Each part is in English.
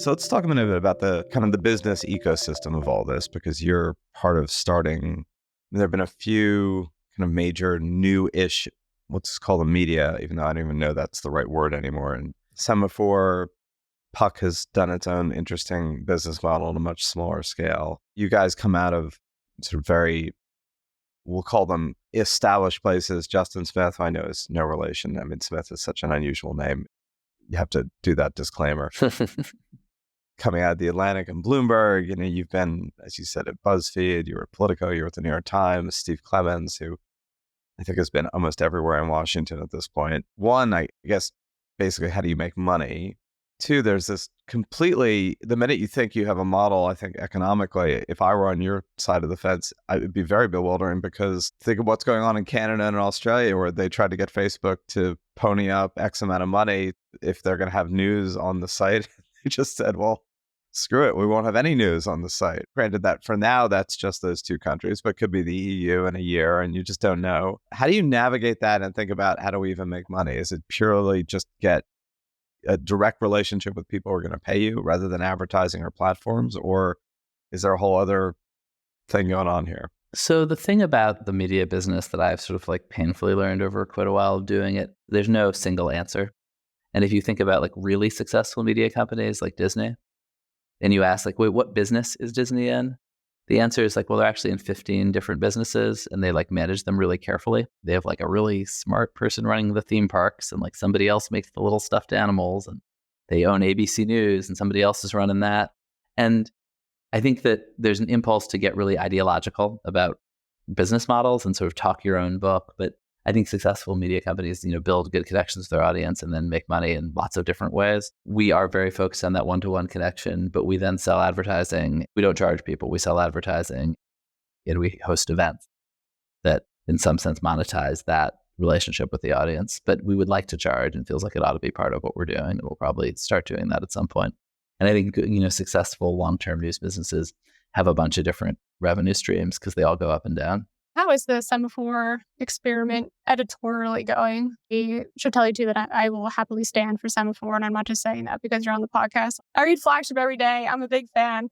So let's talk a minute about the kind of the business ecosystem of all this, because you're part of starting. There have been a few kind of major new-ish, let's call them media, even though I don't even know that's the right word anymore. And Semaphore, Puck has done its own interesting business model on a much smaller scale. You guys come out of sort of very, we'll call them established places. Justin Smith, I know, is no relation. I mean, Smith is such an unusual name. You have to do that disclaimer. Coming out of the Atlantic and Bloomberg, you've been, as you said, at BuzzFeed, you were at Politico, you were at the New York Times, Steve Clemens, who I think has been almost everywhere in Washington at this point. One, I guess, basically, how do you make money? Two, there's this completely, the minute you think you have a model, I think economically, if I were on your side of the fence, it would be very bewildering, because think of what's going on in Canada and Australia, where they tried to get Facebook to pony up X amount of money if they're going to have news on the site. They just said, well, screw it, we won't have any news on the site. Granted that for now, that's just those two countries, but could be the EU in a year, and you just don't know. How do you navigate that and think about how do we even make money? Is it purely just get a direct relationship with people who are going to pay you rather than advertising or platforms? Or is there a whole other thing going on here? So the thing about the media business that I've sort of like painfully learned over quite a while of doing it, there's no single answer. And if you think about like really successful media companies like Disney, and you ask like, wait, what business is Disney in? The answer is like, well, they're actually in 15 different businesses, and they like manage them really carefully. They have like a really smart person running the theme parks, and like somebody else makes the little stuffed animals, and they own ABC News, and somebody else is running that. And I think that there's an impulse to get really ideological about business models and sort of talk your own book. But I think successful media companies, build good connections with their audience and then make money in lots of different ways. We are very focused on that one-to-one connection, but we then sell advertising. We don't charge people. We sell advertising, and we host events that in some sense monetize that relationship with the audience. But we would like to charge, and feels like it ought to be part of what we're doing. And we'll probably start doing that at some point. And I think, successful long-term news businesses have a bunch of different revenue streams because they all go up and down. How is the Semaphore experiment editorially going? I should tell you too that I will happily stand for Semaphore, and I'm not just saying that because you're on the podcast. I read Flagship every day. I'm a big fan.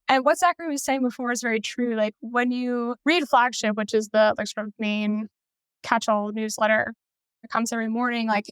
And what Zachary was saying before is very true. Like when you read Flagship, which is the like sort of main catch-all newsletter that comes every morning, like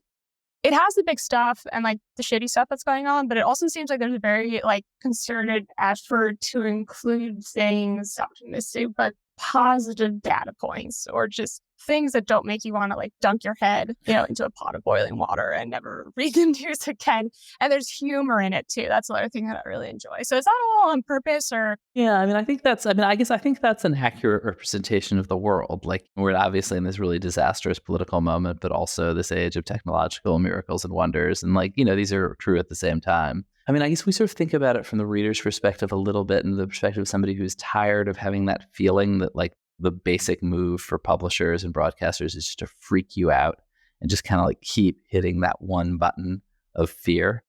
it has the big stuff and like the shitty stuff that's going on, but it also seems like there's a very like concerted effort to include things optimistic but positive data points, or just things that don't make you want to like dunk your head, into a pot of boiling water and never read the news again. And there's humor in it too. That's another thing that I really enjoy. So is that all on purpose, or? Yeah, I think that's an accurate representation of the world. Like we're obviously in this really disastrous political moment, but also this age of technological miracles and wonders. And these are true at the same time. I guess we sort of think about it from the reader's perspective a little bit, and the perspective of somebody who's tired of having that feeling that like the basic move for publishers and broadcasters is just to freak you out and just kind of like keep hitting that one button of fear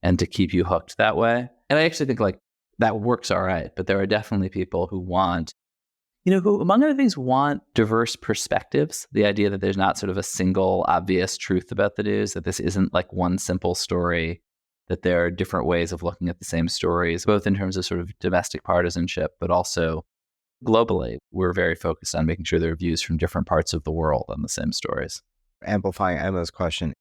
and to keep you hooked that way. And I actually think like that works all right, but there are definitely people who want, who among other things want diverse perspectives. The idea that there's not sort of a single obvious truth about the news, that this isn't like one simple story, that there are different ways of looking at the same stories, both in terms of sort of domestic partisanship, but also globally. We're very focused on making sure there are views from different parts of the world on the same stories. Amplifying Emma's question,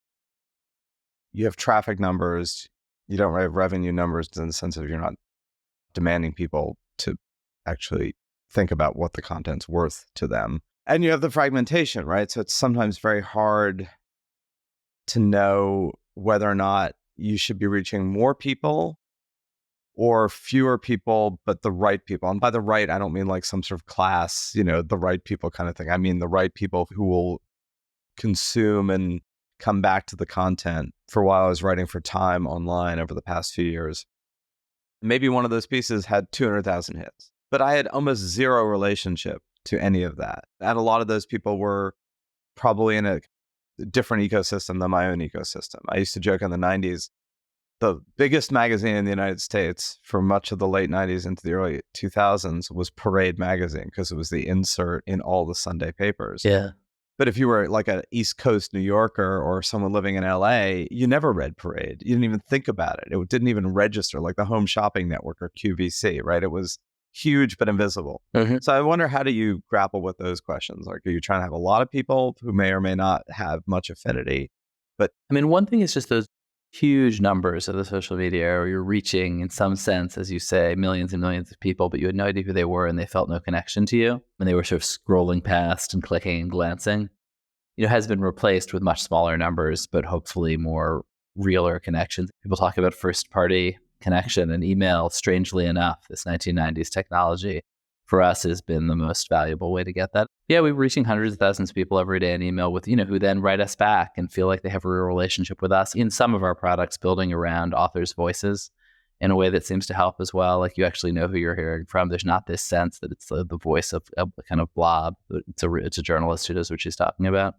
you have traffic numbers, you don't have revenue numbers in the sense of you're not demanding people to actually think about what the content's worth to them. And you have the fragmentation, right? So it's sometimes very hard to know whether or not you should be reaching more people or fewer people, but the right people. And by the right, I don't mean like some sort of class, the right people kind of thing. I mean the right people who will consume and come back to the content. For a while, I was writing for Time online over the past few years. Maybe one of those pieces had 200,000 hits, but I had almost zero relationship to any of that. And a lot of those people were probably in a different ecosystem than my own ecosystem. I used to joke in the 90s, the biggest magazine in the United States for much of the late 90s into the early 2000s was Parade magazine, because it was the insert in all the Sunday papers. Yeah. But if you were like an East Coast New Yorker or someone living in LA, you never read Parade. You didn't even think about it. It didn't even register, like the Home Shopping Network or QVC, right? It was huge but invisible. So I wonder, how do you grapple with those questions? Like, are you trying to have a lot of people who may or may not have much affinity? But I mean, one thing is just those huge numbers of the social media, or you're reaching, in some sense, as you say, millions and millions of people, but you had no idea who they were and they felt no connection to you. And they were sort of scrolling past and clicking and glancing. Has been replaced with much smaller numbers, but hopefully more realer connections. People talk about first party connection, and email, strangely enough, this 1990s technology for us has been the most valuable way to get that. Yeah, we're reaching hundreds of thousands of people every day in email with, who then write us back and feel like they have a real relationship with us. In some of our products, building around authors' voices in a way that seems to help as well. Like, you actually know who you're hearing from. There's not this sense that it's the voice of a kind of blob. It's a journalist who knows what she's talking about.